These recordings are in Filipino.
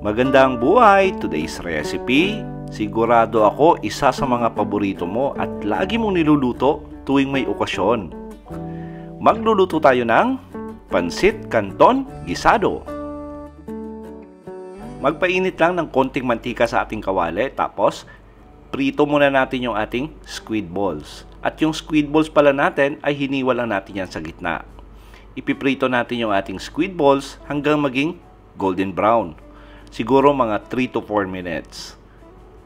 Magandang buhay! Today's recipe, sigurado ako isa sa mga paborito mo at lagi mong niluluto tuwing may okasyon. Magluluto tayo ng pansit canton gisado. Magpainit lang ng konting mantika sa ating kawali, tapos prito muna natin yung ating squid balls. At yung squid balls pala natin ay hiniwa lang natin yan sa gitna. Ipiprito natin yung ating squid balls hanggang maging golden brown. Siguro mga 3 to 4 minutes.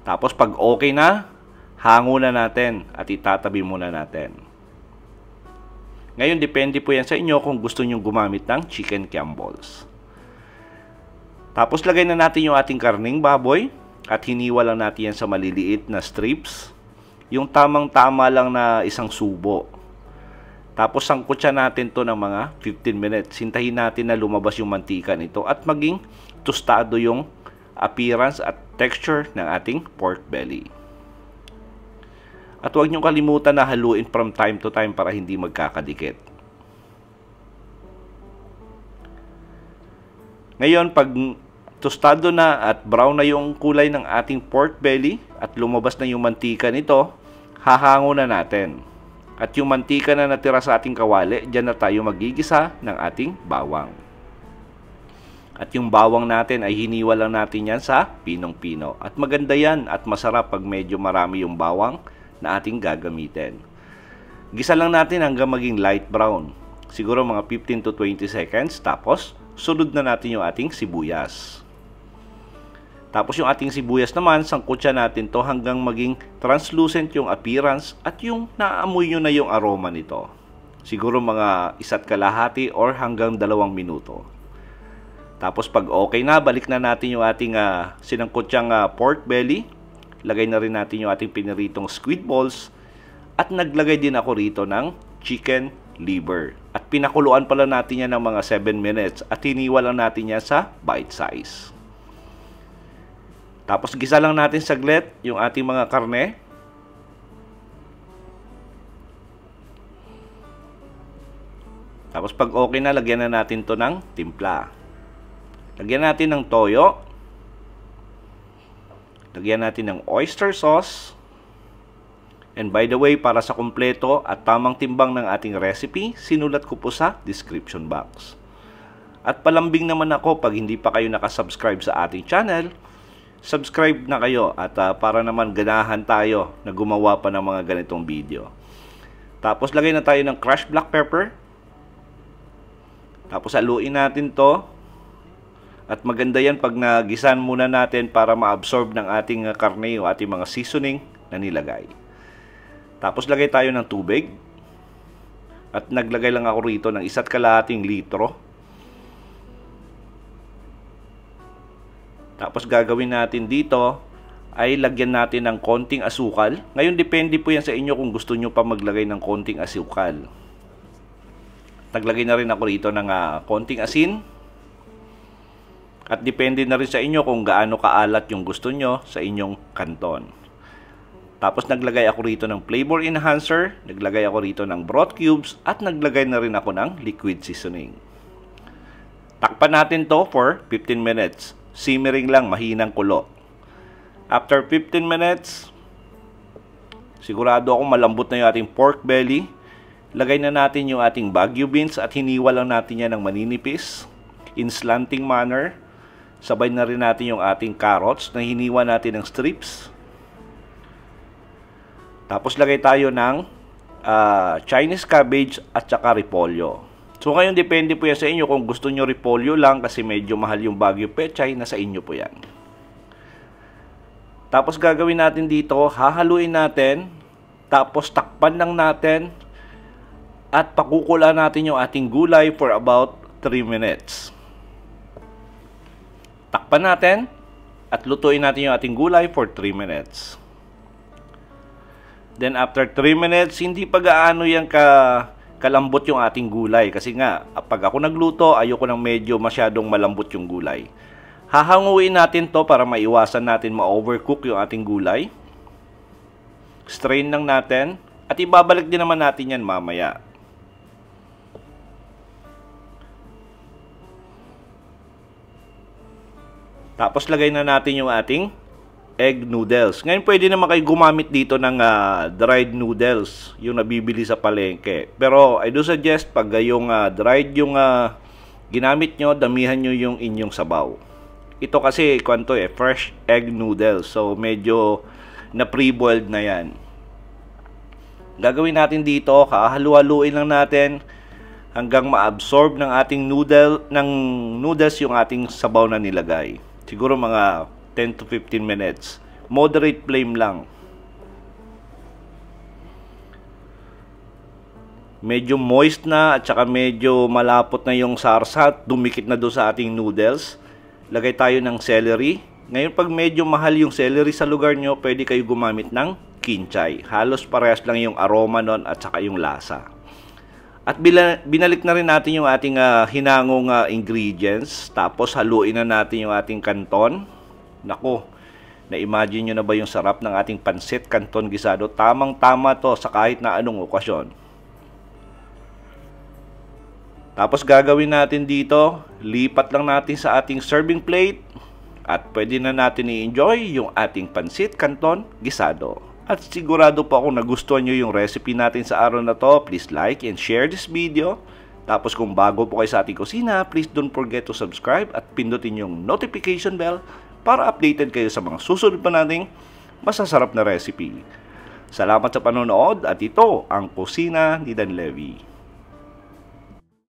Tapos pag okay na, hango na natin at itatabi muna natin. Ngayon, depende po yan sa inyo kung gusto nyo gumamit ng chicken cam balls. Tapos lagay na natin yung ating karning baboy at hiniwa lang natin yan sa maliliit na strips. Yung tamang-tama lang na isang subo. Tapos sangkutsa natin to ng mga 15 minutes. Hintayin natin na lumabas yung mantika nito at maging tostado yung appearance at texture ng ating pork belly. At huwag nyo kalimutan na haluin from time to time para hindi magkakadikit. Ngayon, pag tostado na at brown na yung kulay ng ating pork belly at lumabas na yung mantika nito, hahango na natin. At yung mantika na natira sa ating kawali, dyan na tayo magigisa ng ating bawang. At yung bawang natin ay hiniwa lang natin yan sa pinong-pino. At maganda yan at masarap pag medyo marami yung bawang na ating gagamitin. Gisa lang natin hanggang maging light brown. Siguro mga 15 to 20 seconds. Tapos, sunod na natin yung ating sibuyas. Tapos yung ating sibuyas naman, sangkutsa natin to hanggang maging translucent yung appearance at yung naamoy nyo na yung aroma nito. Siguro mga 1.5 or hanggang 2 minuto. Tapos pag okay na, balik na natin yung ating sinangkutsyang pork belly. Lagay na rin natin yung ating piniritong squid balls. At naglagay din ako rito ng chicken liver. At pinakuluan pala natin yan ng mga 7 minutes. At hiniwa lang natin yan sa bite size. Tapos gisa lang natin saglit yung ating mga karne. Tapos pag okay na, lagyan na natin to ng timpla. Lagyan natin ng toyo. Lagyan natin ng oyster sauce. And by the way, para sa kumpleto at tamang timbang ng ating recipe, sinulat ko po sa description box. At palambing naman ako pag hindi pa kayo nakasubscribe sa ating channel, subscribe na kayo at para naman ganahan tayo na gumawa pa ng mga ganitong video. Tapos lagay na tayo ng crushed black pepper. Tapos haluin natin to. At maganda yan pag nagisan muna natin para ma-absorb ng ating karne o ating mga seasoning na nilagay. Tapos lagay tayo ng tubig. At naglagay lang ako rito ng 1.5 litro. Tapos gagawin natin dito ay lagyan natin ng konting asukal. Ngayon depende po yan sa inyo kung gusto nyo pa maglagay ng konting asukal. Naglagay na rin ako rito ng konting asin. At depende na rin sa inyo kung gaano kaalat yung gusto nyo sa inyong kanton. Tapos naglagay ako rito ng flavor enhancer, naglagay ako rito ng broth cubes, at naglagay na rin ako ng liquid seasoning. Takpan natin to for 15 minutes. Simmering lang, mahinang kulo. After 15 minutes, sigurado akong malambot na yung ating pork belly. Lagay na natin yung ating Baguio beans at hiniwa lang natin yan ng maninipis in slanting manner. Sabay na rin natin yung ating carrots na hiniwa natin ng strips. Tapos lagay tayo ng Chinese cabbage at saka repolyo. So ngayon depende po yan sa inyo kung gusto nyo repolyo lang kasi medyo mahal yung Baguio pechay, nasa inyo po yan. Tapos gagawin natin dito, hahaluin natin, tapos takpan lang natin at pakukulaan natin yung ating gulay for about 3 minutes. Takpan natin at lutuin natin yung ating gulay for 3 minutes. Then after 3 minutes, hindi pa gaano yan kalambot yung ating gulay. Kasi nga, pag ako nagluto, ayoko nang medyo masyadong malambot yung gulay. Hahanguin natin to para maiwasan natin ma-overcook yung ating gulay. Strain lang natin. At ibabalik din naman natin yan mamaya. Tapos lagay na natin yung ating egg noodles. Ngayon pwede naman kayo gumamit dito ng dried noodles, yung nabibili sa palengke. Pero I do suggest pag yung dried yung ginamit nyo, damihan nyo yung inyong sabaw. Ito kasi fresh egg noodles. So medyo na pre-boiled na yan. Gagawin natin dito, hahalu-haluin lang natin hanggang ma-absorb ng ating noodles yung ating sabaw na nilagay. Siguro mga 10 to 15 minutes. Moderate flame lang. Medyo moist na at saka medyo malapot na yung sarsa, dumikit na doon sa ating noodles. Lagay tayo ng celery. Ngayon pag medyo mahal yung celery sa lugar nyo, pwede kayo gumamit ng kinchay. Halos parehas lang yung aroma nun at saka yung lasa. At binalik na rin natin yung ating hinangong ingredients. Tapos haluin na natin yung ating kanton. Nako, na-imagine nyo na ba yung sarap ng ating pansit canton gisado? Tamang-tama to sa kahit na anong okasyon. Tapos gagawin natin dito, lipat lang natin sa ating serving plate at pwede na natin i-enjoy yung ating pansit canton gisado. At sigurado po ako nagustuhan nyo yung recipe natin sa araw na to. Please like and share this video. Tapos kung bago po kayo sa ating kusina, please don't forget to subscribe at pindutin yung notification bell para updated kayo sa mga susunod pa nating masasarap na recipe. Salamat sa panonood at ito ang Kusina ni Dan Levy.